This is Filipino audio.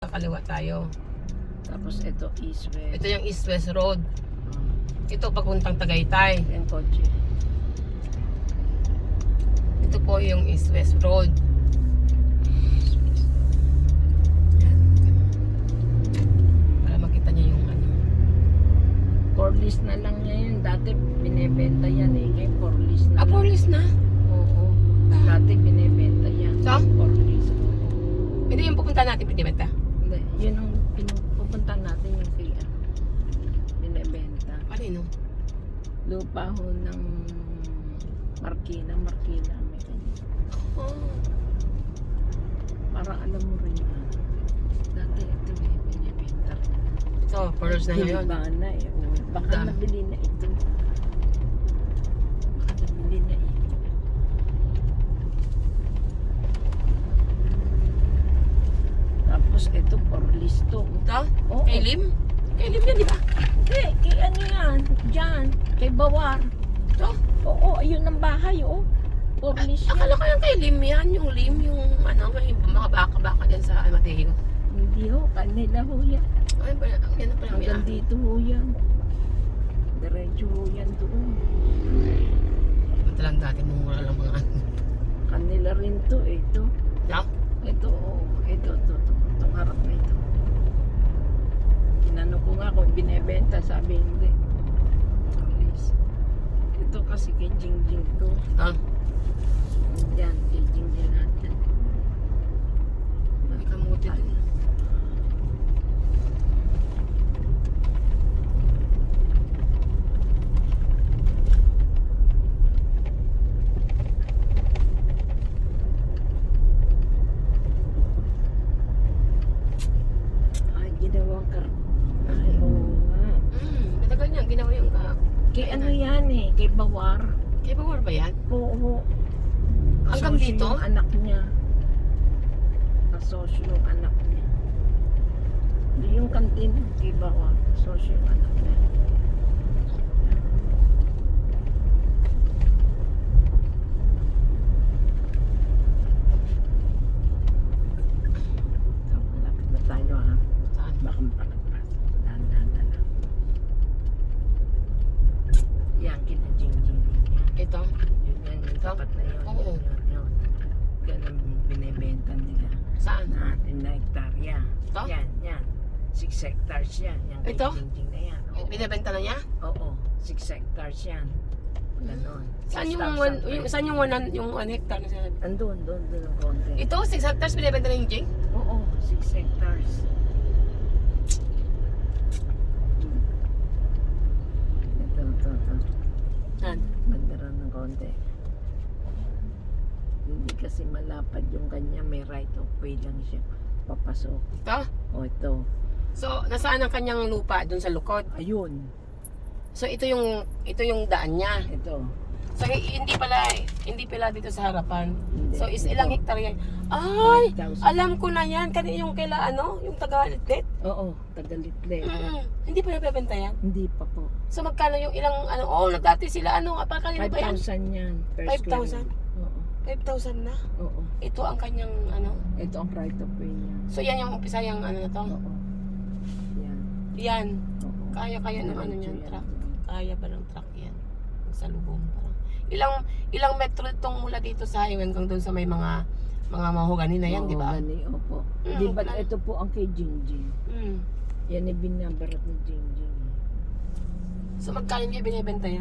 Kaliwa tayo. Tapos ito east-west. Ito yung East-West Road. Ito papuntang Tagaytay. Yung kotse. Ito po yung East-West Road. Para makita niyo yung ano. For list na lang niya yun. Dati binebenta yan eh. Ngayon for list na lang. For list na? Oo. Dati binebenta yan. So? For list. Hindi yung pupunta natin pinibenta. Hindi. Yun ang pinupunta natin yung kay ano. Binebenta. Kanino? Lupa ho ng Marikina. Marikina. May ganyan. Oh. Para alam mo rin na. Dati ito eh. Binebenta rin. So, for list na ngayon. Ba na eh. Oo. Baka nabili na ito. Baka nabili na ito. Tapos ito for list to. Ito? Oo. Kay Lim? Kay Lim yan, di ba? Hindi, kay ano yan? Diyan. Kay Bawar. Ito? Oo, ayun ang bahay, oh. For list yan. Akala ko yung kay Lim yan. Yung Lim, yung ano, may mga baka-baka dyan sa Mateo. Hindi ho, kanila ho yan. Ay, yan na pala. Hanggang dito ho yan. Diretso ho yan doon. Matalang dati mura lang mga ano. Kanila rin to, ito. No? Ito, oh. Ito. Itong harap na ito. Tinanong ko nga kung binebenta, sabi hindi. Please. Ito kasi kay Jingjing to. Ah, Yan, kay Jingjing natin. may kamuti dun. Ay, ginawang Ay, oo nga. Matagal niya, ginawa yung Kay ano yan eh, kay Bawar. Kay Bawar ba yan? Oo. Hanggang Kasosyo dito? yung anak niya. Kasosyo yung anak niya. Hindi yung kantin, kay Bawar. Kasosyo yung anak niya. So, malapit na tayo ha. Saan? Baka mapalagpas. Dahan-dahan na lang. Yan, kina Jingjing din yan. Ito? Yun yan, yung tapat na yun. Oo. Yun. Ganun binibenta nila. Saan? Natin na hektarya. Ito? Yan. 6 hectares yan. Yan kay Ito? Jingjing na yan. Oo. Binibenta na niya? Oo. 6 hectares yan. Ganon. Saan yung 6,000 saan yung 1 hectare na sinabi? Andun, doon ang konti. Ito, 6 hectares binibenta na yung Jing? Oo, 6 hectares. Ito. Saan? Bandaran ng konti. Hindi kasi malapad yung kanya, may right of way lang siya papasok. Ito? O ito. So, nasaan ang kanyang lupa? Doon sa lukod? Ayun. So, ito yung daan niya. Ito. So, hindi pala dito sa harapan. Hindi. So, is Ito. ilang hektarya yan? Ay! 5,000. Alam ko na yan. Kanina yung kaila yung taga-litlit. Oo, Tagalitle. Hindi pa nabebenta yan. Hindi pa po. So, magkano yung ilang dati sila parang kanina ba yan? 5,000 yan. Per 5,000? square meter. Oo. 5,000 na. Oo. Ito ang kanyang Ito ang right of way niya. So, yan yung umpisa yung na to. Oo. Yan. Yan. Oo. Kaya ng Diretso niyan, yan. truck. Kaya ba ng truck yan? Sa lubong parang. Ilang metro itong mula dito sa highway hanggang doon sa may mga mahogani na yan, di ba? Gani, opo. Mm, Di ba wala. ito po ang kay Jingjing? Mm. Yan ay binabarat ni Jingjing. So magkano niya binibenta yan?